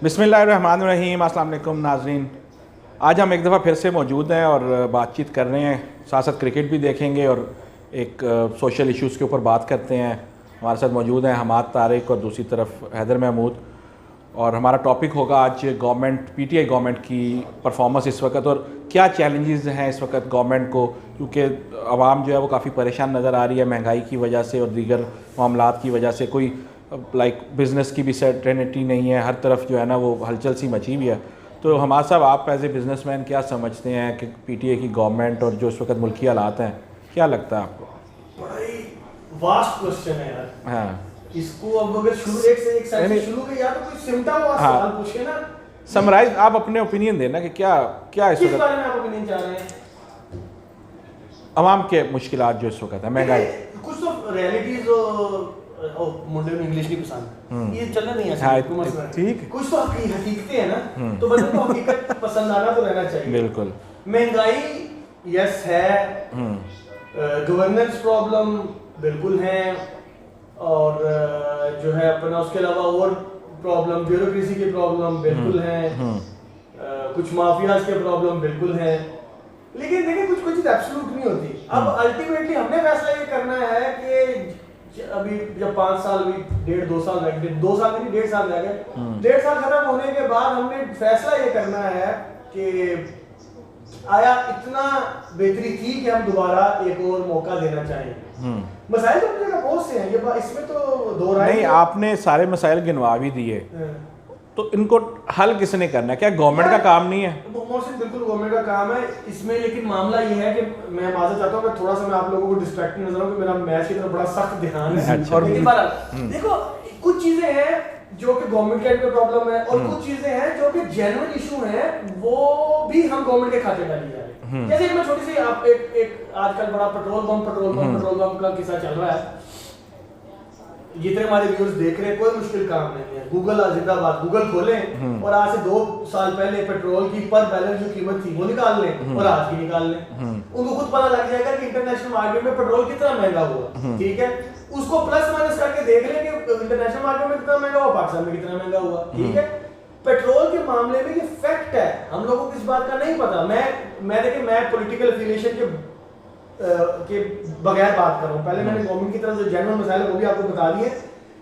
बिस्मिल्लाहिर्रहमानिर्रहीम। अस्सलाम वालेकुम नाज़रीन, आज हम एक दफ़ा फिर से मौजूद हैं और बातचीत कर रहे हैं, साथ साथ क्रिकेट भी देखेंगे और एक सोशल इश्यूज़ के ऊपर बात करते हैं। हमारे साथ मौजूद हैं हमाद तारिक और दूसरी तरफ हैदर महमूद, और हमारा टॉपिक होगा आज गवर्नमेंट, पीटीआई गवर्नमेंट की परफॉर्मेंस इस वक्त और क्या चैलेंजेस हैं इस वक्त गवर्नमेंट को, क्योंकि आवाम जो है वो काफ़ी परेशान नज़र आ रही है महंगाई की वजह से और दीगर मामलात की वजह से। कोई बिज़नेस की भी सर्टेनिटी नहीं है, हर तरफ जो है ना वो हलचल सी मची हुई है। तो हमारे साहब, आप एज ए बिज़नेसमैन क्या समझते हैं कि पीटीआई की गवर्नमेंट और जो इस वक्त मुल्की हालात हैं, क्या लगता है आपको? बड़ा ही वास्ट क्वेश्चन है यार। हाँ, इसको अब अगर शुरू एक साइड से शुरू किया तो कोई सिमटा हुआ हाँ, सवाल पूछे ना। समराइज आप अपने ओपिनियन देना कि क्या क्या इस किस वक्त बारे में आप ओपिनियन चाह रहे हैं? आवाम के मुश्किलात जो इस वक्त है, महंगाई। कुछ तो रियलिटीज मुंडे में इंग्लिश नहीं पसंद, ये चलना नहीं है। हाँ, ठीक। कुछ तो हकीकतें हैं ना, तो बंदे को हकीकत पसंद आना तो रहना चाहिए। बिल्कुल। महंगाई यस है, गवर्नेंस प्रॉब्लम बिल्कुल है, और जो है अपना उसके अलावा और प्रॉब्लम, ब्यूरोक्रेसी की प्रॉब्लम बिल्कुल है, कुछ माफियाज के प्रॉब्लम बिल्कुल है। लेकिन देखिए कुछ चीज एब्सोल्यूट नहीं होती। अब अल्टीमेटली हमने फैसला ये करना है कि अभी जब 5 साल भी 1.5-2 साल रह गए, 2 साल नहीं 1.5 साल रह गए, 1.5 साल खत्म होने के बाद हमने फैसला ये करना है कि आया इतना बेहतरी थी कि हम दोबारा एक और मौका देना चाहिए। मसाइल तो अपने बहुत से हैं, ये इसमें तो दो राय नहीं, आपने सारे मसाइल गिनवा भी दिए, तो इनको हल किसने करना है? क्या गवर्नमेंट का काम नहीं है? मोहसिन, बिल्कुल गवर्नमेंट का काम है इसमें, लेकिन मामला ये है कि मैं माजरत चाहता हूँ कि थोड़ा सा मैं आप लोगों को डिस्ट्रैक्ट नजर आऊँ कि मेरा मैच की तरफ बड़ा सख्त ध्यान है। अच्छा। और देखो कुछ चीजें हैं जो कि गवर्नमेंट के एंड पे प्रॉब्लम है, और कुछ चीजें हैं जो कि जेन्युइन इशू हैं, वो भी हम गवर्नमेंट के खाते डाली जा रही है। जैसे मैं छोटी सी आप एक आजकल बड़ा पेट्रोल पंप का किस्सा चल रहा है। जितने हमारे व्यूअर्स देख रहे हैं, कोई मुश्किल काम नहीं है। गूगल जिंदाबाद, गूगल खोलें और आज से 2 साल पहले पेट्रोल की पर बैरल जो कीमत थी वो निकाल लें और आज की निकाल लें, उनको खुद पता लग जाएगा कि इंटरनेशनल मार्केट में पेट्रोल कितना महंगा हुआ। ठीक है, उसको प्लस माइनस करके देख लें कि इंटरनेशनल मार्केट में कितना महंगा हुआ, पाकिस्तान में कितना महंगा हुआ। ठीक है, पेट्रोल के मामले में ये फैक्ट है, हम लोगों को इस बात का नहीं पता। मैं पॉलिटिकल एफिलिएशन के बगैर बात कर रहा हूँ। पहले मैंने गवर्नमेंट की तरफ जो जेन्युइन मसाइल है वो भी आपको बता दिए,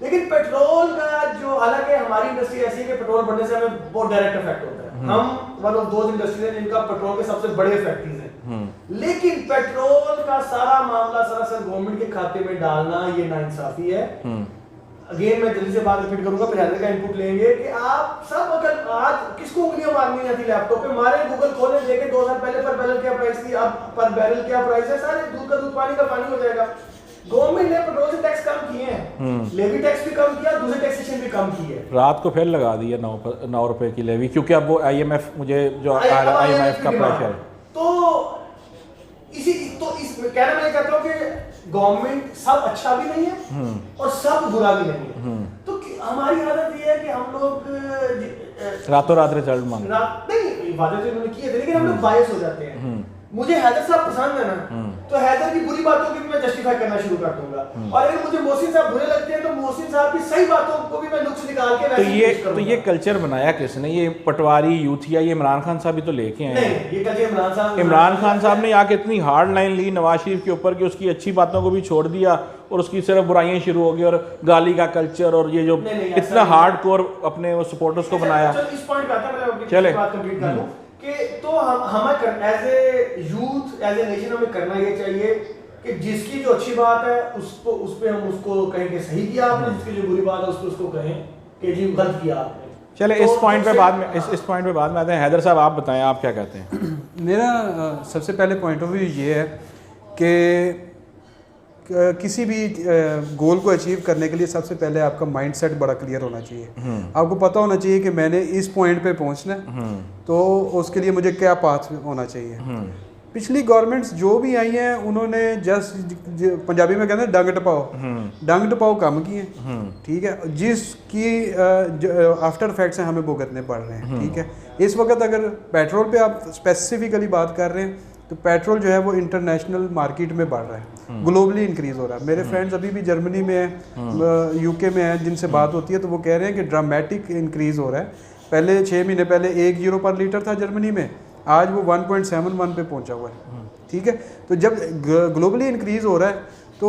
लेकिन पेट्रोल का जो, हालांकि हमारी इंडस्ट्री ऐसी है कि पेट्रोल बढ़ने से हमें बहुत डायरेक्ट इफेक्ट होता है। हम वन ऑफ दोज इंडस्ट्रीज हैं जिनका पेट्रोल के सबसे बड़े फैक्टरीज हैं, लेकिन पेट्रोल का सारा मामला सरासर गवर्नमेंट के खाते में डालना ये नाइंसाफी है। अगेन मैं जल्दी से बात रिपीट करूंगा, फिर हैदर का इनपुट लेंगे कि आप सब अगर आज किसको उंगलियां मारनी आती लैपटॉप पे, मारे गूगल खोले, देखे 2 साल पहले पर बैरल क्या प्राइस थी, अब पर बैरल क्या प्राइस है, सारे दूध का दूध पानी का पानी हो जाएगा। गवर्नमेंट ने पेट्रोल से टैक्स कम किए हैं, लेवी टैक्स भी कम किया, दूसरे टैक्सेशन भी कम की है। रात को फिर लगा दिया 9 रुपए की लेवी, क्योंकि अब वो IMF, मुझे जो IMF का प्रेशर, तो इस कहना मैं चाहता हूँ कि गवर्नमेंट सब अच्छा भी नहीं है और सब बुरा भी नहीं है। तो हमारी आदत ये है कि हम लोग रातों रात रिजल्ट मांग नहीं, वादे तो इन्होंने किए थे, लेकिन हम लोग बायस हो जाते हैं। मुझे हैदर साहब पसंद है ना, तो हैदर की बुरी बातों की भी मैं जस्टिफाई करना शुरू कर दूंगा, और अगर मुझे मोहसिन साहब बुरे लगते हैं तो मोहसिन साहब की सही बातों को भी मैं नुक्स निकाल के तो ये कल्चर बनाया किसने? ये पटवारी यूथिया, ये इमरान खान साहब भी तो लेके आए हैं। ये कल्चर इमरान खान साहब ने आके इतनी हार्ड लाइन ली नवाज शरीफ के ऊपर कि उसकी अच्छी बातों को भी छोड़ दिया और उसकी सिर्फ बुराइयां शुरू हो गई, और गाली का कल्चर, और ये जो इतना हार्ड कोर अपने सपोर्टर्स को बनाया। इस पॉइंट पे आता है, मैं चले बात कंप्लीट कर लूं कि तो हमें as a youth, as a nation हमें करना ये चाहिए कि जिसकी जो अच्छी बात है उस पे हम उसको कहें कि सही किया आपने, जिसकी जो बुरी बात है उसको कहें कि जी गलत किया आपने। चले इस पॉइंट पे बाद में इस पॉइंट पे बाद में आते हैं। हैदर साहब, आप बताएं, आप क्या कहते हैं? मेरा सबसे पहले पॉइंट ऑफ व्यू ये है कि किसी भी गोल को अचीव करने के लिए सबसे पहले आपका माइंडसेट बड़ा क्लियर होना चाहिए। आपको पता होना चाहिए कि मैंने इस पॉइंट पे पहुंचना है, तो उसके लिए मुझे क्या पाथ होना चाहिए। पिछली गवर्नमेंट्स जो भी आई हैं उन्होंने जस्ट, पंजाबी में कहते हैं डंग टपाओ काम किए। ठीक है, जिसकी आफ्टर इफेक्ट्स हैं हमें भुगतने पड़ रहे हैं। ठीक है, इस वक्त अगर पेट्रोल पे आप स्पेसिफिकली बात कर रहे हैं तो पेट्रोल जो है वो इंटरनेशनल मार्केट में बढ़ रहा है, ग्लोबली इंक्रीज़ हो रहा है। मेरे फ्रेंड्स अभी भी जर्मनी में हैं, यूके में हैं, जिनसे बात होती है तो वो कह रहे हैं कि ड्रामेटिक इंक्रीज़ हो रहा है। पहले 6 महीने पहले 1 यूरो पर लीटर था जर्मनी में, आज वो 1.71 पे पहुंचा हुआ है। ठीक है, तो जब ग्लोबली इंक्रीज़ हो रहा है तो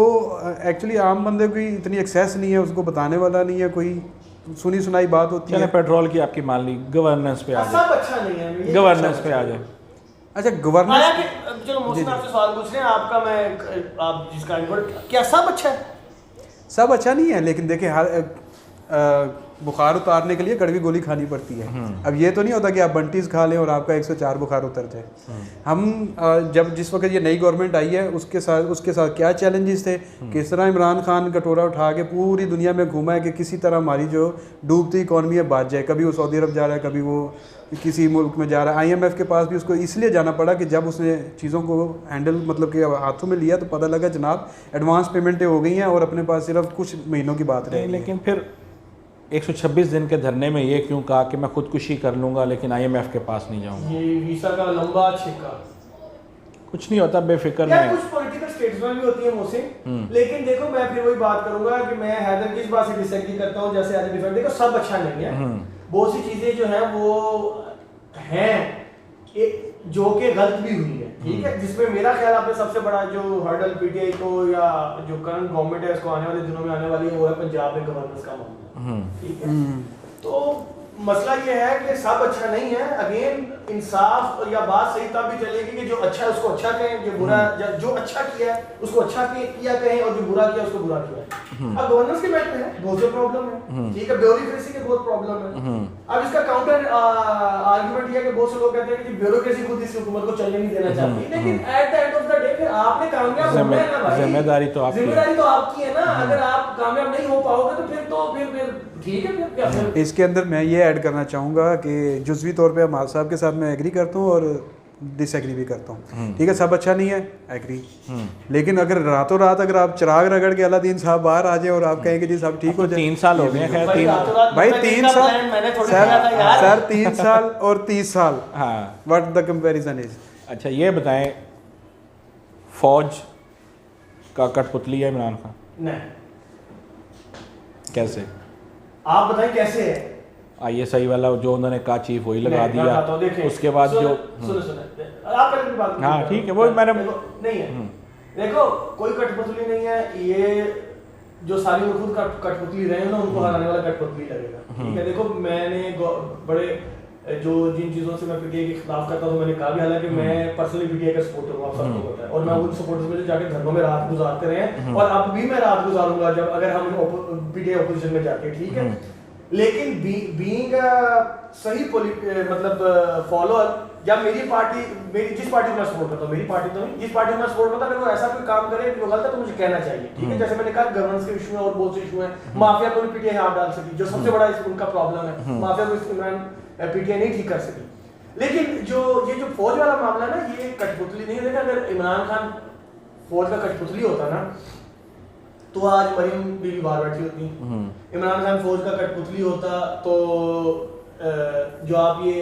एक्चुअली आम बंदे की इतनी एक्सेस नहीं है, उसको बताने वाला नहीं है, कोई सुनी सुनाई बात होती है। पेट्रोल की आपकी मान ली गवर्नेंस पे आ सब अच्छा नहीं है, गवर्नेंस पे आ जाए। अच्छा गवर्नेंस, चलो मोहसिन आपसे सवाल पूछ रहे हैं, आपका मैं आप जिसका इनवर्ट क्या सब अच्छा है? सब अच्छा नहीं है, लेकिन देखिए हर बुखार उतारने के लिए कड़वी गोली खानी पड़ती है। अब ये तो नहीं होता कि आप बंटीज खा लें और आपका 104 बुखार उतर जाए। हम जब जिस वक्त ये नई गवर्नमेंट आई है उसके साथ क्या चैलेंजेस थे, किस तरह इमरान खान कटोरा उठा के पूरी दुनिया में घूमा है कि किसी तरह हमारी जो डूबती इकॉनमी है बात जाए। कभी वो सऊदी अरब जा रहा है, कभी वो किसी मुल्क में जा रहा है। IMF के पास भी उसको इसलिए जाना पड़ा कि जब उसने चीज़ों को हैंडल मतलब कि हाथों में लिया तो पता लगा जनाब एडवांस पेमेंटें हो गई हैं और अपने पास सिर्फ कुछ महीनों की बात रही। लेकिन फिर 126 दिन के धरने में ये क्यों कहा कि मैं खुदकुशी कर लूँगा लेकिन IMF के पास नहीं जाऊँगा? ये वीसा का लंबा छिक्का, कुछ नहीं होता, बेफिक्र यार नहीं। कुछ पॉलिटिकल स्टेट्समैन भी होती है मोहसिन, लेकिन देखो मैं फिर वही बात करूंगा कि मैं हैदर की इस बात से डिसएग्री करता हूँ। जैसे आज डिफेंड देखो सब अच्छा नहीं है, बहुत सी चीजें जो है वो हैं जो कि गलत भी हुई है, ठीक है, जिसमें मेरा ख्याल आपने सबसे बड़ा जो हर्डल PTI को या जो करंट गवर्नमेंट है उसको आने वाले दिनों में आने वाली है वो है पंजाब में गवर्नेंस का मामला, ठीक है। तो मसला ये है कि सब अच्छा नहीं है। अगेन इंसाफ या बात सही तब भी चलेगी कि जो अच्छा है उसको अच्छा कहें, जो बुरा जो अच्छा किया है उसको अच्छा किया कहें और जो बुरा किया उसको बुरा किया। अब गवर्नेंस के मैटर है, बहुत से प्रॉब्लम है, ठीक है, ब्यूरोक्रेसी के बहुत प्रॉब्लम है। अब इसका काउंटर आर्गुमेंट ये है कि बहुत से लोग कहते हैं कि ब्यूरोक्रेसी खुद इस हुकूमत को चलने नहीं देना चाहती, लेकिन at the end of the day फिर आपने कामयाब होना है ना भाई, जिम्मेदारी तो आपकी है ना। अगर आप कामयाब नहीं हो पाओगे तो फिर ठीक है, फिर क्या फिर इसके अंदर मैं ये ऐड करना चाहूँगा कि जुज़वी तौर पे हमारे साहब के साथ मैं एग्री करता हूँ और डिसएग्री भी करता हूँ। ठीक है, सब अच्छा नहीं है, एग्री, लेकिन अगर रातों रात अगर आप चिराग रगड़ के अलादीन साहब बाहर आ जाए और आप कहेंगे जी सब ठीक हो जाए। 3 साल हो गए खैर, भाई 3 साल सर 3 साल और 30 साल, हाँ, व्हाट द कंपैरिजन इज। अच्छा ये बताएं, फौज का कठपुतली है इमरान खान? नहीं, कैसे आप बताएं कैसे है? ISI वाला जो उन्होंने कहा चीफ वही लगा दिया, उसके बाद जो आप पहले बात, हाँ ठीक है, वो मैंने नहीं है, देखो कोई कठपुतली नहीं है, ये जो सारी खुद कठपुतली रहे ना उनको हराने वाला कठपुतली लगेगा, ठीक है। देखो मैंने बड़े जो जिन चीज़ों से मैं PTI के खिलाफ करता हूँ मैंने कहा भी, हालांकि मैं पर्सनली PTI का सपोर्टर हूँ, आप सबको पता है, और मैं उन सपोर्टर्स में जाके घरों में रात गुजारते रहे हैं और अब भी मैं रात गुजारूंगा जब अगर हम PTI ऑपोजिशन में जाके, ठीक है। लेकिन बीइंग सही मतलब फॉलोअर, या मेरी जिस पार्टी को मैं सपोर्ट करता हूँ, मेरी पार्टी तो नहीं, जिस पार्टी को मैं सपोर्ट करता हूँ, अगर वो ऐसा कोई काम करे जो गलत है तो मुझे कहना चाहिए, ठीक है। जैसे मैंने कहा गवर्नेंस के इशू है और बहुत से इशू है, माफिया को भी PTI हाथ डाल सकी, जो सबसे बड़ा उनका प्रॉब्लम है, माफिया को इमरान PTI नहीं ठीक कर सकी। लेकिन ये जो फौज वाला मामला है ना, ये कठपुतली नहीं है। अगर इमरान खान फौज का कठपुतली होता ना तो आज मरीम बीवी बाहर बैठी होती, इमरान खान फौज का कठपुतली होता तो जो आप ये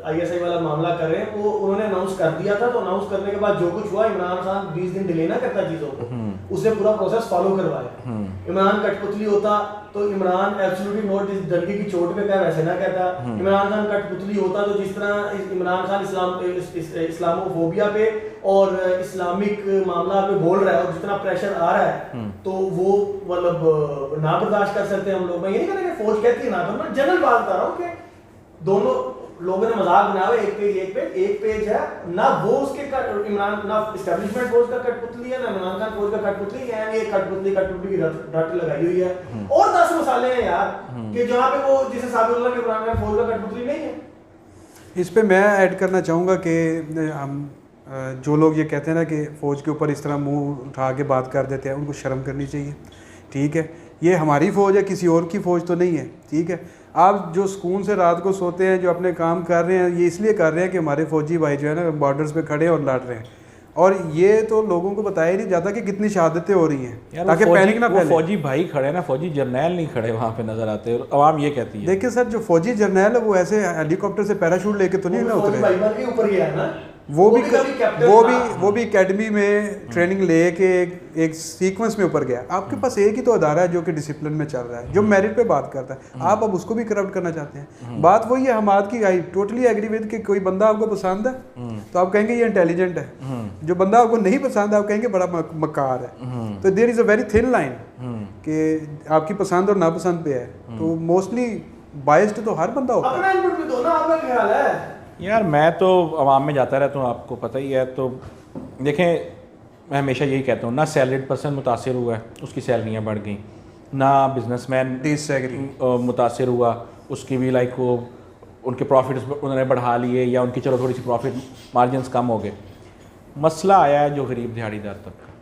ISI वाला मामला कर रहे हैं वो उन्होंने अनाउंस कर दिया था, तो अनाउंस करने के बाद जो कुछ हुआ, इमरान खान 20 दिन डिले ना करता चीजों को, उसने पूरा प्रोसेस फॉलो करवाया। इमरान कठपुतली होता तो इमरान एब्सोल्युटली नॉट इस डंडे की चोट पे क्या वैसे ना कहता। इमरान खान कठपुतली होता तो जिस तरह इमरान खान इस्लामोफोबिया पे और इस्लामिक मामला पे बोल रहा है और जितना प्रेशर आ रहा है तो वो मतलब ना बर्दाश्त कर सकते हैं हम लोग। मैं ये नहीं कहता कि फौज कहती है ना, मैं जनरल बात बता रहा हूँ कि दोनों लोगों ने मजाक बनाया हुआ, एक पेज है ना, वो उसके इमरान ना एस्टेब्लिशमेंट फौज का कठपुतली है ना इमरान खान फौज का कठपुतली है, ये कठपुतली की रट लगाई हुई है। और 10 मसाले हैं यार कि जहाँ पे वो जिसे साबित होला कि इमरान खान फौज का कठपुतली नहीं है। इस पे मैं ऐड करना चाहूँगा कि हम जो लोग ये कहते हैं ना कि फ़ौज के ऊपर इस तरह मुंह उठा के बात कर देते हैं, उनको शर्म करनी चाहिए, ठीक है। ये हमारी फ़ौज है, किसी और की फ़ौज तो नहीं है, ठीक है। आप जो सुकून से रात को सोते हैं, जो अपने काम कर रहे हैं, ये इसलिए कर रहे हैं कि हमारे फ़ौजी भाई जो है ना बॉर्डर्स पे खड़े और लड़ रहे हैं, और ये तो लोगों को बताया नहीं जाता कि कितनी शहादतें हो रही हैं ताकि पैनिक ना फैले। फौजी भाई खड़े ना, फौजी जर्नैल नहीं खड़े वहाँ पे नजर आते और अवाम ये कहती है। देखिए सर, जो फौजी जर्नैल है वो ऐसे हेलीकॉप्टर से पैराशूट लेके तो नहीं ना उतरे, ऊपर गया ना वो भी कभी कैप्टन वो भी एकेडमी में ट्रेनिंग लेके एक सीक्वेंस में ऊपर गया। आपके पास एक ही तो अदारा है जो कि डिसिप्लिन में चल रहा है, जो मेरिट पे बात करता है, आप अब उसको भी करप्ट करना चाहते हैं। बात वही है हमाद की, आई टोटली एग्री विद कि कोई बंदा आपको पसंद है तो आप कहेंगे ये इंटेलिजेंट है, जो बंदा आपको नहीं पसंद है आप कहेंगे बड़ा मकार है। तो there is a very thin line कि आपकी पसंद और नापसंद पे है। तो मोस्टली बायस्ड तो हर बंदा होता है। अपना इनपुट भी दो ना, आपका ख्याल है यार मैं तो आवाम में जाता रहता हूँ, आपको पता ही है। तो देखें, मैं हमेशा यही कहता हूँ, ना सैलरीड पर्सन मुतासिर हुआ है, उसकी सैलरियाँ बढ़ गई, ना बिजनेसमैन मुतासिर हुआ, उसकी भी लाइक वो उनके प्रॉफिट्स उन्होंने बढ़ा लिए या उनकी चलो थोड़ी सी प्रॉफिट मार्जिनस कम हो गए। मसला आया है जो गरीब दिहाड़ीदार तबका,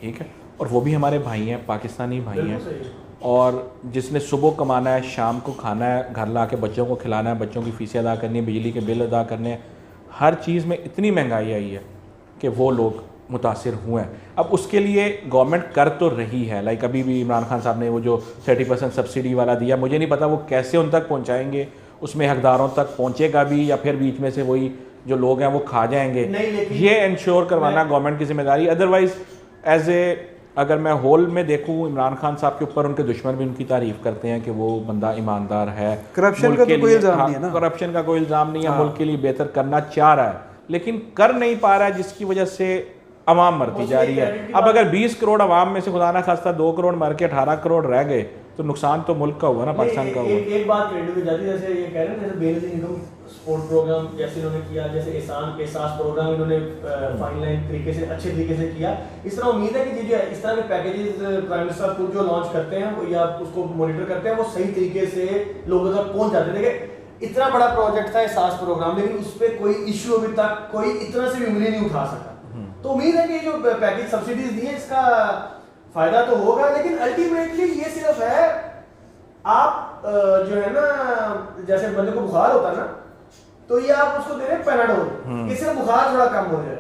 ठीक है, और वो भी हमारे भाई हैं, पाकिस्तानी भाई हैं, और जिसने सुबह कमाना है, शाम को खाना है, घर ला के बच्चों को खिलाना है, बच्चों की फ़ीसें अदा करनी है, बिजली के बिल अदा करने हैं, हर चीज़ में इतनी महंगाई आई है कि वो लोग मुतासिर हुए हैं। अब उसके लिए गवर्नमेंट कर तो रही है, लाइक अभी भी इमरान खान साहब ने वो जो 30% सब्सिडी वाला दिया, मुझे नहीं पता वो कैसे उन तक पहुँचाएँगे, उसमें हकदारों तक पहुँचेगा भी या फिर बीच में से वही जो लोग हैं वो खा जाएंगे। ये इंश्योर करवाना गवर्नमेंट की जिम्मेदारी। अदरवाइज़ एज ए अगर मैं होल में देखूं, इमरान खान साहब के ऊपर उनके दुश्मन भी उनकी तारीफ करते हैं कि वो बंदा ईमानदार है, करप्शन का तो कोई इल्ज़ाम नहीं है ना, करप्शन का कोई इल्ज़ाम नहीं है, मुल्क के लिए बेहतर करना चाह रहा है लेकिन कर नहीं पा रहा है, जिसकी वजह से आवाम मरती जा रही है। अब अगर 20 करोड़ आवाम में से खुदा ना खास्ता 2 करोड़ मर के 18 करोड़ रह गए तो नुकसान तो मुल्क का हुआ ना, पाकिस्तान का हुआ। एक बात क्रेडिट में जाती है, जैसे ये कह रहे हैं जैसे बेनजीर इनकम सपोर्ट प्रोग्राम जैसे इन्होंने किया, जैसे एहसास प्रोग्राम इन्होंने फाइन लाइन तरीके से अच्छे तरीके से किया। इस तरह उम्मीद है कि जो इस तरह के पैकेजेस प्राइम मिनिस्टर खुद जो लॉन्च करते हैं या उसको मॉनिटर करते हैं वो सही तरीके से लोगों तक पहुंच जाते हैं। देखिए इतना बड़ा प्रोजेक्ट था एहसास प्रोग्राम, लेकिन उस पर कोई इश्यू अभी तक कोई इतना से भी उंगली नहीं उठा सका। तो उम्मीद है कि जो पैकेज सब्सिडीज दी है इसका फायदा तो होगा, लेकिन अल्टीमेटली ये सिर्फ है आप जो है ना, जैसे बंदे को बुखार होता है ना, तो ये आप उसको दे रहे हैं पैनाडोल, इससे बुखार थोड़ा कम हो जाए।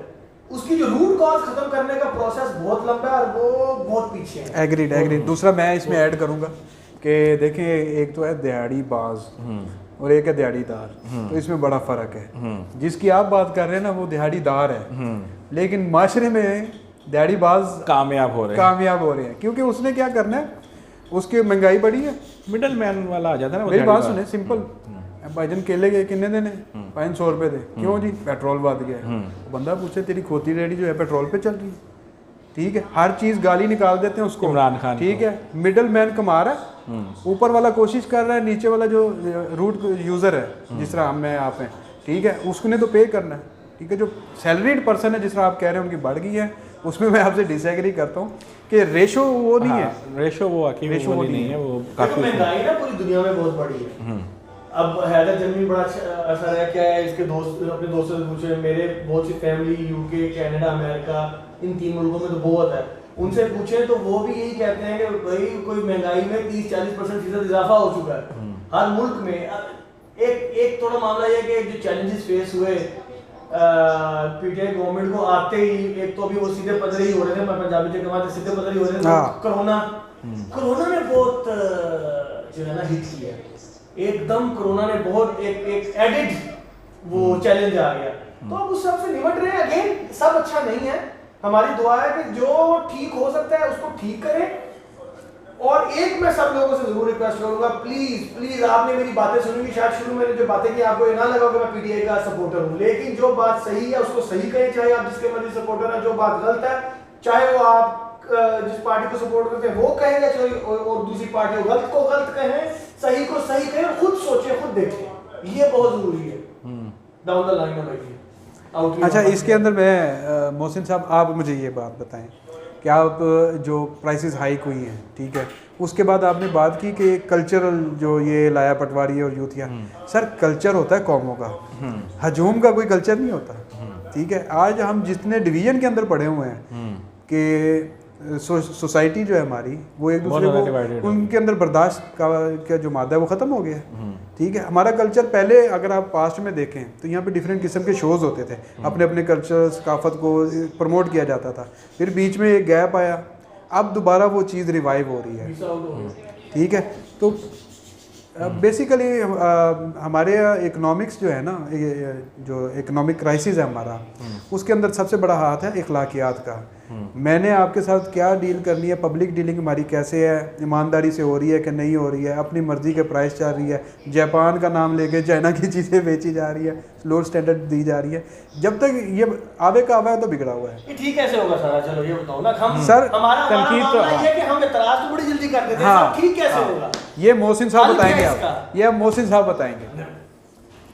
उसकी जो रूट कॉज खत्म करने का प्रोसेस बहुत लंबा है और वो बहुत पीछे है। एग्रीड। दूसरा मैं इसमें ऐड करूंगा कि देखें, एक तो है दिहाड़ी बाज और एक है दिहाड़ीदार, तो इसमें बड़ा फ़र्क है। जिसकी आप बात कर रहे हैं ना वो दिहाड़ीदार है, लेकिन माशरे में दिहाड़ीबाज कामयाब हो रहे हैं क्योंकि उसने क्या करना है, उसकी महंगाई बढ़ी है, मिडल मैन वाला आ जाता है ना। मेरी बात सुने, सिंपल भाईजन केले के कितने देने, 500 रुपये दे, क्यों जी पेट्रोल बढ़ गया है। बंदा पूछे तेरी खोती रेडी जो है पेट्रोल पे चल रही है, ठीक है, हर चीज़ गाली निकाल देते हैं उसको, इमरान खान, ठीक है, मिडल मैन कमा रहा है, ऊपर वाला कोशिश कर रहा है, नीचे वाला जो रूट यूज़र है जिस तरह हम आप हैं, ठीक है, उसने तो पे करना है, ठीक है। जो सैलरीड पर्सन है जिस तरह आप कह रहे हैं उनकी बढ़ गई है, उसमें मैं आपसे डिसएग्री करता हूँ कि रेशो वो नहीं है, रेशो वो नहीं है, वो काफ़ी महंगाई ना पूरी दुनिया में बहुत बड़ी है। अब हैदर जमीन बड़ा असर है क्या है, इसके दोस्त अपने दोस्तों से पूछे, मेरे बहुत सी फैमिली यूके, कनाडा, अमेरिका, इन 3 मुल्कों में तो बहुत है, उनसे पूछे तो वो भी यही कहते हैं कि भाई कोई महंगाई में 30-40% इजाफा हो चुका है हर मुल्क में। एक थोड़ा मामला यह कि जो चैलेंजेस फेस हुए पीटीआई गवर्नमेंट को आते ही, एक तो अभी वो सीधे पदरी हो रहे थे, पंजाबी के कमाते सीधे पदरी हो रहे थे, कोरोना ने बहुत जो है ना हिट किया, एकदम कोरोना ने बहुत एक एडिड वो चैलेंज आ गया। तो अब उस सबसे निपट रहे हैं। अगेन सब अच्छा नहीं है, हमारी दुआ है कि जो ठीक हो सकता है उसको ठीक करें। और एक मैं सब लोगों से जरूर रिक्वेस्ट करूंगा, प्लीज आपने मेरी बातें सुनी, शायद शुरू में जो बातें की आपको ये ना लगा कि मैं पीटीआई का सपोर्टर हूं, लेकिन जो बात सही है उसको सही कहें, चाहे आप जिसके मर्जी सपोर्टर है। जो बात गलत है, चाहे वो आप जिस पार्टी को सपोर्ट करते हैं वो कहेंगे, चाहे और दूसरी पार्टी गलत को गलत कहें, सही को सही कहें, खुद सोचें, खुद देखें, ये बहुत जरूरी है डाउन द लाइन में। अच्छा, इसके अंदर मैं मोहसिन साहब आप मुझे ये बात बताएं कि आप जो प्राइसेस हाइक हुई हैं, ठीक है, उसके बाद आपने बात की कि कल्चरल जो ये लाया पटवारी और यूथिया, सर कल्चर होता है कौमों का, हजूम का कोई कल्चर नहीं होता, ठीक है। आज हम जितने डिवीजन के अंदर पड़े हुए हैं कि सोसाइटी जो है हमारी वो एक दूसरे को उनके अंदर बर्दाश्त का जो मादा है वो ख़त्म हो गया, ठीक है। हमारा कल्चर पहले अगर आप पास्ट में देखें तो यहाँ पे डिफरेंट किस्म के शोज़ होते थे, अपने अपने कल्चर सकाफत को प्रमोट किया जाता था, फिर बीच में एक गैप आया, अब दोबारा वो चीज़ रिवाइव हो रही है, ठीक है। तो बेसिकली हमारे इकोनॉमिक्स जो है ना, ये जो इकोनॉमिक क्राइसिस है हमारा, उसके अंदर सबसे बड़ा हाथ है इखलाकियात का। मैंने आपके साथ क्या डील करनी है, पब्लिक डीलिंग हमारी कैसे है, ईमानदारी से हो रही है कि नहीं हो रही है, अपनी मर्जी के प्राइस चल रही है, जापान का नाम लेके चाइना की चीज़ें बेची जा रही है, लो स्टैंडर्ड दी जा रही है। जब तक ये आवे का आवा है तो बिगड़ा हुआ है। ये ठीक कैसे होगा सर? चलो ये बताओ ना, हम सर हमारा तनकीद तो मामला ये है कि हम इतराज तो बड़ी जल्दी कर देते हैं, हाँ, सब ठीक कैसे होगा? ये मोहसिन साहब हल क्या बताएंगे है आप, इसका? ये अब मोहसिन साहब बताएंगे।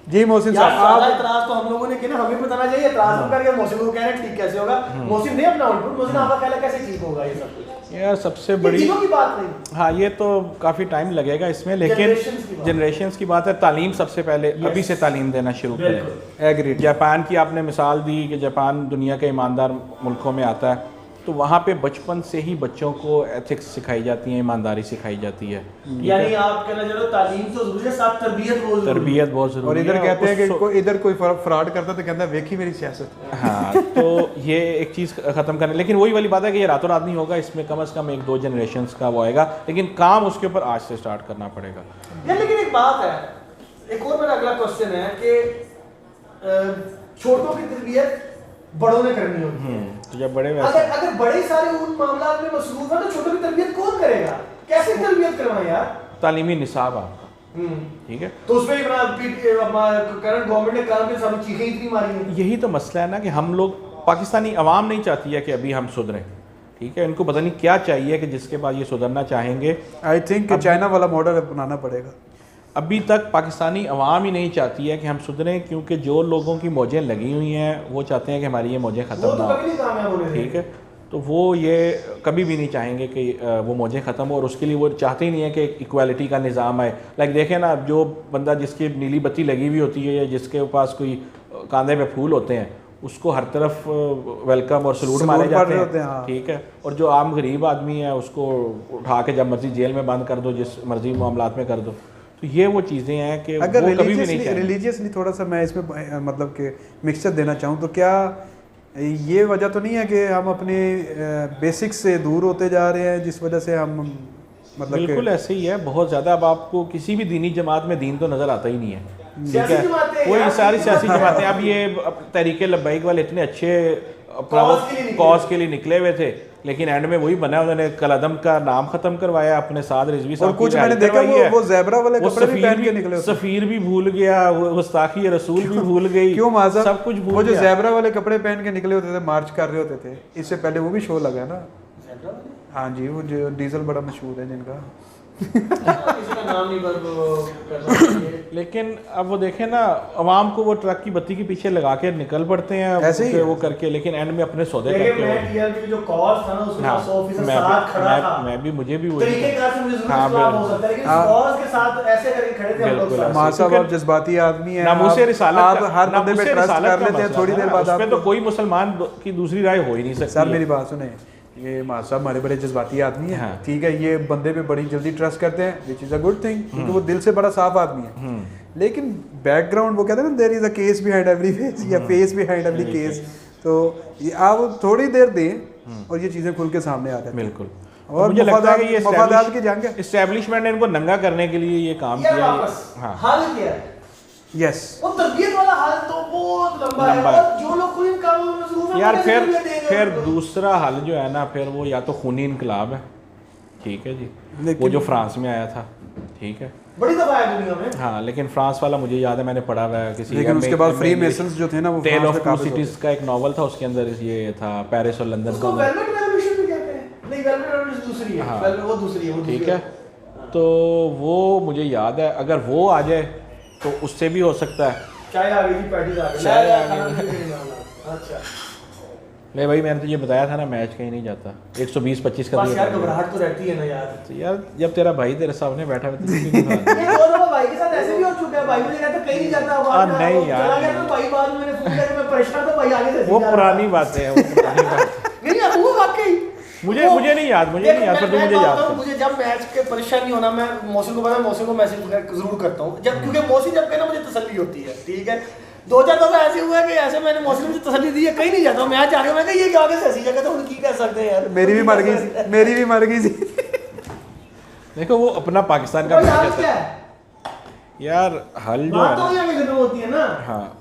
जी मोहसिन यार साहब सारा आप इतराज तो हम लोगों ने किया ना, हमें बताना चाहिए। इतराज हम करके मोहसिन को कह रहे हैं ठीक कैसे होगा, मोहसिन ने अपना आउटपुट, मोहसिन आपका कहना कैसे ठीक होगा ये सब कुछ? यार सबसे ये बड़ी, दिनों की बात नहीं, हाँ ये तो काफ़ी टाइम लगेगा इसमें, लेकिन Generations की बात। जनरेशन्स की बात है। तालीम सबसे पहले अभी से तालीम देना शुरू करें। एग्रीड। जापान की आपने मिसाल दी कि जापान दुनिया के ईमानदार मुल्कों में आता है, तो वहाँ पे बचपन से ही बच्चों को एथिक्स सिखाई जाती है, ईमानदारी सिखाई जाती है। यानी आप कहना चाह रहे हो तालीम तो जरूरी है, साथ तरबियत बहुत जरूरी है। तरबियत बहुत ज़रूरी है। और इधर कहते हैं उस- कि इधर कोई फ्रॉड करता तो कहता है वेखी मेरी सियासत। हाँ, तो ये एक चीज़ ख़त्म करने, लेकिन वही वाली बात है कि ये रातों रात नहीं होगा, इसमें कम से कम 1-2 जनरेशन्स का वो आएगा, लेकिन काम उसके ऊपर आज से स्टार्ट करना पड़ेगा। यार लेकिन एक बात है, एक और मेरा अगला क्वेश्चन है कि छोटों की तरबियत बड़ों ने करनी होती है। तो जब बड़े वैसे अगर बड़े सारे उन मामलात में मसरूफ है तो छोटों की तरबियत कौन करेगा? कैसे तरबियत करवाएं यार? तालीमी निसाब आपका, ठीक है, तो उसमें करंट गवर्नमेंट ने काम के सामने चीखें इतनी मारी हैं। यही तो मसला है ना कि हम लोग, पाकिस्तानी अवाम नहीं चाहती है कि अभी हम सुधरें, ठीक है, इनको पता नहीं क्या चाहिए कि जिसके बाद ये सुधरना चाहेंगे। आई थिंक चाइना वाला मॉडल अपनाना पड़ेगा। अभी तक पाकिस्तानी अवाम ही नहीं चाहती है कि हम सुधरें, क्योंकि जो लोगों की मौजें लगी हुई हैं वो चाहते हैं कि हमारी ये मौजें वो ख़त्म तो ना हो, कभी नहीं कामयाब होने देंगे। ठीक है, तो वो ये कभी भी नहीं चाहेंगे कि वो मौजें ख़त्म हो, और उसके लिए वो चाहते ही नहीं है कि इक्वालिटी का निज़ाम आए। लाइक देखें ना, जो बंदा जिसकी नीली बत्ती लगी हुई होती है या जिसके पास कोई कांधे पे फूल होते हैं, उसको हर तरफ वेलकम और सलूट मारे जाते हैं, हाँ। ठीक है, और जो आम गरीब आदमी है उसको उठा के जब मर्जी जेल में बंद कर दो, जिस मर्जी मामलात में कर दो। तो ये वो चीज़ें हैं कि अगर वो कभी भी नहीं चाहेंगे। रिलीजियसली थोड़ा सा मैं इसमें मतलब कि मिक्सचर देना चाहूँ तो क्या ये वजह तो नहीं है कि हम अपने बेसिक्स से दूर होते जा रहे हैं, जिस वजह से हम मतलब बिल्कुल ऐसे ही है, बहुत ज़्यादा। अब आपको किसी भी दीनी जमात में दीन तो नज़र आता ही नहीं है, ठीक सियासी है, जमातें वही यार, सारी सियासी जमातें जमातें। अब ये तहरीक लब्बैक वाले इतने अच्छे कॉज के लिए निकले। कॉज के लिए निकले हुए थे, लेकिन एंड में वही बना, उन्होंने कलअदम का नाम खत्म करवाया, अपने साथ रिजवी साहब और कुछ की मैंने रिहाई देखा करवाई है। वो ज़ेबरा वाले वो कपड़े भी सफीर पहन के निकले होते हैं। सफीर भी भूल गया, वो गुस्ताखी रसूल भी भूल गई, क्यों माज़ा? सब कुछ भूल वो जो गया। ज़ेबरा वाले कपड़े पहन के निकले होते थे, मार्च कर रहे होते थे, इससे पहले वो भी शो लगा ना। हाँ जी, वो जो डीजल बड़ा मशहूर है जिनका किसी का नाम नहीं करना चाहिए। लेकिन अब वो देखें ना, अवाम को वो ट्रक की बत्ती के पीछे लगा के निकल पड़ते हैं ऐसे ही है। वो करके, लेकिन एंड में अपने सौदे लेकिन करके मैं टीआरपी जो कॉज था ना, उसके हाँ, साथ 100% मैं साथ खड़ा था। भी मैं भी मुझे भी वही तरीकेकार से मुझे जरूर हाँ, इस्लाम हो बिल्कुल। सकता है, लेकिन हाँ। कॉज के साथ ऐसे करके खड़े थे हम लोग बिल्कुल। साथ। माँ साहब क्योंकि आप जज्बाती आदमी हैं, नामुसे रिसालत आप का- हर बंदे पे नामुसे ट्रस्ट रिसालत कर का लेते हैं, मसला थोड़ी है देर ना, बाद उस पे आपको तो कोई मुसलमान की दूसरी राय हो ही नहीं सकती सर है। मेरी बात सुने, ये माँ साहब हमारे बड़े जज्बाती आदमी हैं, हाँ। ठीक है, ये बंदे पे बड़ी जल्दी ट्रस्ट करते हैं, which is a good thing, क्योंकि वो दिल से बड़ा साफ आदमी है। लेकिन बैकग्राउंड वो कहते हैं ना, there is a case behind every face या फेस बिहाइंड एवरी केस, तो ये आप थोड़ी देर दें और ये चीज़ें खुल के सामने आ जाती हैं। बिल्कुल। और मुझे लगता है कि ये मफादात की जंग है। एस्टेब्लिशमेंट ने इनको नंगा करने के लिए ये काम यार किया वापस हाँ हाल क्या है? यस, वो तरबियत वाला हाल तो बहुत लंबा है, लंबा और जो लोग खुद इन कामों में मसरूफ हैं, यार वो कैसे तरबियत देंगे फिर उनको? दूसरा हल जो है ना, फिर वो या तो खूनी इनकलाब है, ठीक है जी, लेकिन- वो जो फ्रांस में आया था, ठीक है, बड़ी दफा है दुनिया में। हाँ, लेकिन फ्रांस वाला मुझे याद है, मैंने पढ़ा हुआ है किसी लेकिन उसके बाद फ्री मेसन्स जो थे ना, वो टेल फ्रांस ऑफ में टू काबिज सिटीज का एक नॉवल था, उसके अंदर ये था पेरिस और लंदन उसको का। वेलवेट रेवोल्यूशन भी कहते हैं। नहीं, वेलवेट रेवोल्यूशन दूसरी है। हाँ। वो दूसरी है, वो दूसरी ठीक है, तो वो मुझे याद है, अगर वो आ जाए तो उससे भी हो सकता है। चाय आ गई थी, पैटीज आ गई। चाय आ खाना गई। भी नहीं आना। अच्छा, नहीं भाई, मैंने तुझे बताया था ना, मैच कहीं नहीं जाता, 120-25 का बस दिया यार था। घबराहट तो रहती है ना यार। तो यार जब तेरा भाई तेरे सामने बैठा हुआ तो तुझे क्यों घबराना? ये दो दफा भाई के साथ ऐसे भी हो चुका है, भाई मुझे कहता कहीं नहीं जाता, बाद में नहीं वो यार, चला गया तो भाई बाद में मैंने फोन किया कि मैं परेशान था, भाई आगे से वो जा रहा पुरानी था। बातें हैं, वो पुरानी बात। नहीं यार, वो वाकई मुझे नहीं याद, मुझे नहीं याद, पर तू मुझे याद कर। मुझे जब मैच के परेशानी होना, मैं मौसम को पता है, मौसम को मैसेज जरूर करता हूँ, जब क्योंकि मौसम जब कहना मुझे तसल्ली होती है, ठीक है। 2-4 दफा ऐसे हुआ है कि ऐसे मैंने मौसम मुझे तसल्ली दी है, कहीं नहीं जाता, मैच आ गया, मैं कहा ये क्या आगे से ऐसी जगह तो हम की कह सकते हैं यार। मेरी भी मर गई, मेरी भी मर गई थी। देखो वो अपना पाकिस्तान का भाई मैच आज है, क्या है? यार हल जो बात है तो ना, यहाँ पे खत्म होती है ना। हाँ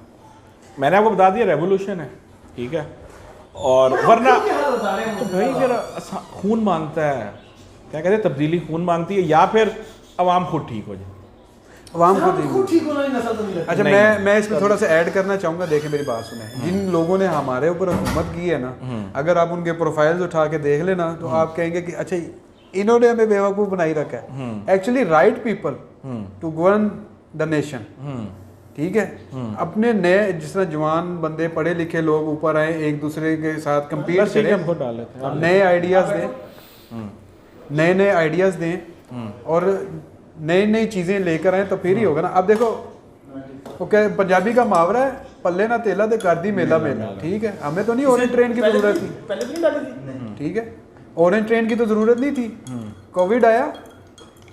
मैंने आपको बता दिया रेवोल्यूशन है, ठीक है, और बड़े वरना औखे हाल बता रहे हैं तो मुझे भाई बाबा। फिर खून मांगता है, क्या कहते हैं, तब्दीली खून मांगती है, या फिर अवाम खुद ठीक हो जाए। आवाम को हम खुद ठीक होना ही नस्ल तो नहीं लगती। अच्छा, नहीं, मैं इसमें थोड़ा सा ऐड करना चाहूँगा। देखें मेरी बात सुने, जिन लोगों ने हमारे ऊपर हुकूमत की है ना, अगर आप उनके प्रोफाइल्स उठा के देख लेना तो आप कहेंगे कि अच्छा इन्होंने हमें बेवकूफ़ बनाई रखा है। Actually right people to govern the nation, ठीक है। अपने नए जिस तरह जवान बंदे पढ़े लिखे लोग ऊपर आए, एक दूसरे के साथ कम्पीट बस ठीक है, करें, हम खुद डाल लेते हैं। नए आइडियाज़ दें, नए नए आइडियाज़ दें और नई नई चीज़ें लेकर आए, तो फिर ही होगा ना। अब देखो वो क्या पंजाबी का मुहावरा है, पल्ले ना तेला दे कर दी मेला मेला, ठीक है। हमें तो नहीं ऑरेंज ट्रेन की ज़रूरत थी, पहले भी नहीं डाली थी। ठीक है, ऑरेंज ट्रेन की तो ज़रूरत नहीं थी। कोविड आया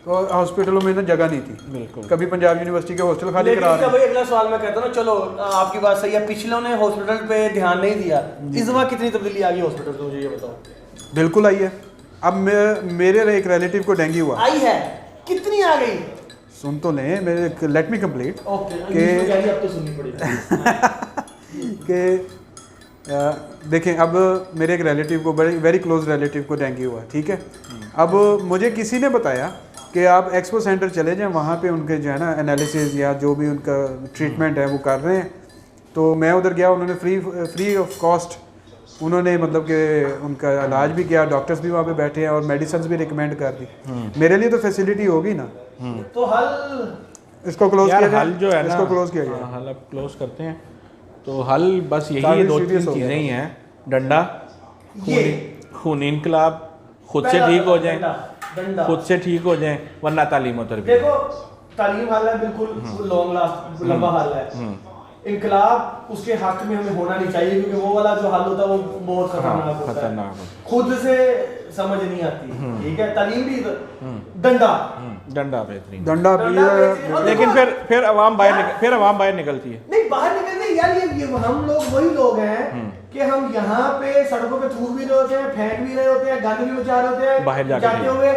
तो हॉस्पिटलों में ना जगह नहीं थी, बिल्कुल। कभी पंजाब यूनिवर्सिटी के हॉस्टल खाली लेकिन करा इसका रहे भाई अगला सवाल मैं कहता हूँ ना, चलो आपकी बात सही है, पिछलों ने हॉस्पिटल पे ध्यान नहीं दिया, इस दफा कितनी तब्दीली आ गई हॉस्पिटल पे, मुझे ये बताओ। बिल्कुल आई है। अब मेरे एक रिलेटिव को डेंगू हुआ, आई है, कितनी आ गई? सुन तो लें मेरे, let me complete okay, English में कह अब तो सुननी पड़ेगी। कि देखें, अब मेरे एक रिलेटिव को, वेरी क्लोज रिलेटिव को डेंगू हुआ, ठीक है। अब मुझे किसी ने बताया कि आप एक्सपो सेंटर चले जाएं, वहाँ पे उनके जो है ना एनालिसिस या जो भी उनका ट्रीटमेंट है वो कर रहे हैं। तो मैं उधर गया, उन्होंने फ्री ऑफ कॉस्ट उन्होंने मतलब कि उनका इलाज भी किया, डॉक्टर्स भी वहाँ पे बैठे हैं और मेडिसिन भी रिकमेंड कर दी। मेरे लिए तो फैसिलिटी होगी ना। तो हल इसको क्लोज यार किया हल जो है ना, इसको क्लोज किया गया। हाँ, हल अब क्लोज करते हैं। तो हल बस यही है, काफी दो तीन serious हो चीज़ें गया। ही हैं। डंडा, ये खूनी इनकलाब, खुद से पहला ठीक हो जाएं, डंडा। खुद से ठीक हो जाएं, वरना तालीम और तरबियत। देखो तालीम हल है, बिल्कुल लॉन्ग लास्ट लंबा हल है। इनकलाब उसके हक में हमें होना नहीं चाहिए, क्योंकि वो वाला जो हल होता है वो बहुत खतरनाक होता है, खतरनाक होता है। खुद से समझ नहीं आती, ठीक है। तालीम भी डंडा डंडा बेहतरीन, दंडा भी डंडा है। बेहतरीन। और लेकिन देखो, फिर अवाम बाहर निकलती है। नहीं बाहर निकलते यार, ये हम लोग वही लोग हैं कि हम यहाँ पे सड़कों पे थूक भी रहे होते हैं, फेंक भी रहे होते हैं, गंद भी बचा रहे होते हैं, बाहर जाके जाते हुए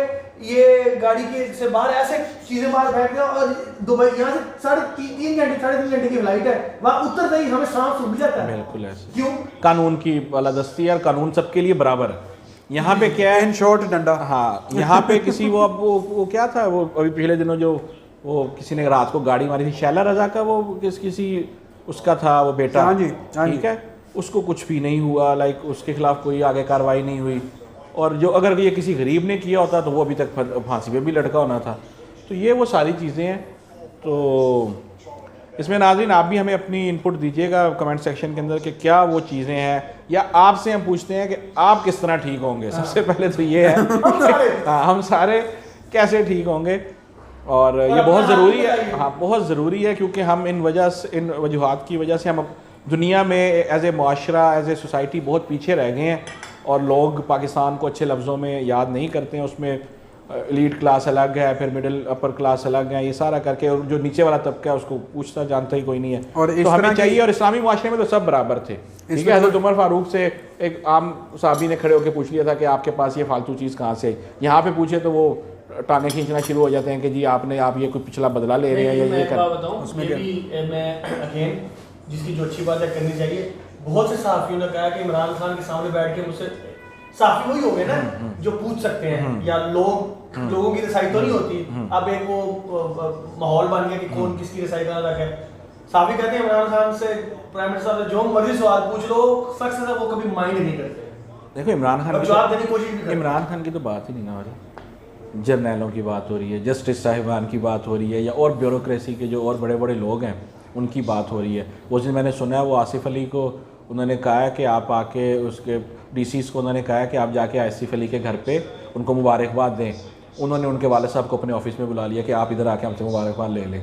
ये गाड़ी के से बाहर ऐसे चीजें बाहर फेंक रहे हैं। और दुबई यहाँ से 3.5 घंटे 3.5 घंटे की फ्लाइट है, वहाँ उतरते ही हमें सांप सूख जाता है। बिल्कुल ऐसे क्यों? कानून की बालादस्ती है, और कानून सबके लिए बराबर है। यहाँ पे क्या है, इन शॉर्ट डंडा। हाँ यहाँ पे किसी वो अब वो क्या था, वो अभी पिछले दिनों जो वो किसी ने रात को गाड़ी मारी थी, शैला रजा का वो किसी उसका था वो बेटा, हाँ जी, हाँ ठीक जी। है, उसको कुछ भी नहीं हुआ, लाइक उसके खिलाफ कोई आगे कार्रवाई नहीं हुई। और जो अगर ये किसी गरीब ने किया होता तो वो अभी तक फांसी पे भी लटका होना था। तो ये वो सारी चीज़ें हैं। तो इसमें नाज़रीन आप भी हमें अपनी इनपुट दीजिएगा कमेंट सेक्शन के अंदर कि क्या वो चीज़ें हैं, या आपसे हम पूछते हैं कि आप किस तरह ठीक होंगे। सबसे पहले तो ये है हाँ, हम सारे कैसे ठीक होंगे, और ये बहुत ज़रूरी है। हाँ बहुत ज़रूरी है, क्योंकि हम इन वजूहात की वजह से हम दुनिया में एज ए माशरा, एज ए सोसाइटी बहुत पीछे रह गए हैं, और लोग पाकिस्तान को अच्छे लफ्ज़ों में याद नहीं करते हैं। उसमें एलीट क्लास अलग है, फिर मिडिल अपर क्लास अलग है, ये सारा करके, और जो नीचे वाला तबका है उसको पूछता जानता ही कोई नहीं है। और इस तो हमें तरह की- चाहिए, और इस्लामी माशरे में तो सब बराबर थे, ठीक है। हज़रत उमर फारूक से एक आम साहबी ने खड़े होकर पूछ लिया था कि आपके पास ये फालतू चीज़ कहाँ से आई। यहाँ पे पूछे तो वो टांगे खींचना शुरू हो जाते हैं कि जी आप ये कोई पिछला बदला ले रहे हैं या ये कर। उसमें भी मैं अगेन जिसकी जो अच्छी बात है करनी चाहिए। बहुत से सहाफ़ियों ने कहा कि इमरान खान के सामने बैठ के मुझसे, सहाफ़ी वही हो गए ना जो पूछ सकते हैं, या लोगों की रसाई तो नहीं होती। अब एक वो माहौल बन गया कि कौन किसकी रसाई करना रखा है। सहाफ़ी कहते हैं इमरान खान से, प्राइम मिनिस्टर साहब से जो मर्जी सवाल पूछ लो, शख्स है वो कभी माइंड नहीं करते। देखो इमरान खान अब जवाब देने की कोशिश भी करते हैं। इमरान खान की तो बात ही नहीं ना हो रही, जर्नैलों की बात हो रही है, जस्टिस साहिबान की बात हो रही है, या और ब्यूरोक्रेसी के जो और बड़े बड़े लोग हैं उनकी बात हो रही है। उस दिन मैंने सुना है वो आसिफ अली को उन्होंने कहा है कि आप आके उसके डीसीस को उन्होंने कहा है कि आप जाके आसिफ अली के घर पे उनको मुबारकबाद दें। उन्होंने उनके वालिद साहब को अपने ऑफिस में बुला लिया कि आप इधर आके हमसे मुबारकबाद ले लें।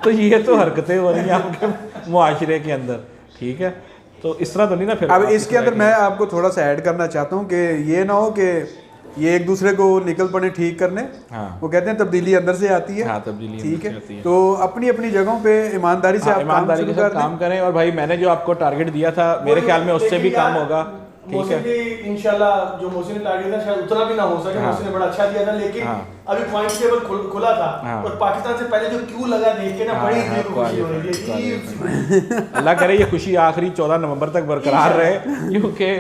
तो ये तो हरकतें हो रही हैं आपके मुआशरे के अंदर, ठीक है। तो इस तरह तो नहीं ना। फिर अब इसके अंदर मैं आपको थोड़ा सा ऐड करना चाहता हूँ कि ये ना हो कि ये एक दूसरे को निकल पड़े ठीक करने। हाँ। वो कहते हैं तब्दीली अंदर से आती है। हाँ, तब्दीली ठीक अंदर से आती है। है। तो अपनी अपनी जगहों पे ईमानदारी से हाँ, आप ईमानदारी के साथ काम करें। और भाई मैंने जो आपको टारगेट दिया था, मेरे ख्याल में उससे भी कम होगा। मोहसिन भी इंशाल्लाह जो मोहसिन ने टारगेट था शायद उतना भी ना हो सके, हाँ। मोहसिन ने बड़ा अच्छा दिया था, लेकिन हाँ। अभी पॉइंट टेबल खुला था हाँ। और पाकिस्तान से पहले जो क्यू लगा देख के ना हाँ, बड़ी हाँ, दिल को खुशी हो रही थी, अजीब सी। अल्लाह करे ये खुशी आखिरी 14 नवंबर तक बरकरार रहे, क्योंकि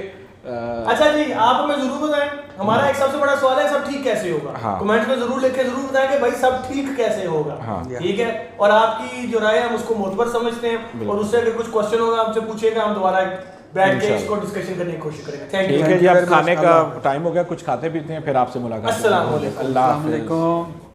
अच्छा जी, आप हमें जरूर बताएं, हमारा एक सबसे बड़ा सवाल है सब ठीक कैसे होगा। हाँ। कमेंट में जरूर लिख के जरूर बताएं कि भाई सब ठीक कैसे होगा। हाँ। ठीक है, और आपकी जो राय है हम उसको मोतबर समझते हैं, और उससे अगर कुछ क्वेश्चन होगा हमसे पूछेगा, हम दोबारा बैठ के इसको डिस्कशन करने की कोशिश करेंगे। थैंक ठीक यू। है जी, very अब much। खाने का अल्लाह। टाइम हो गया, कुछ खाते पीते हैं, फिर आपसे मुलाकात। अस्सलाम वालेकुम। अल्लाह हाफ़िज़। अस्सलाम वालेकुम।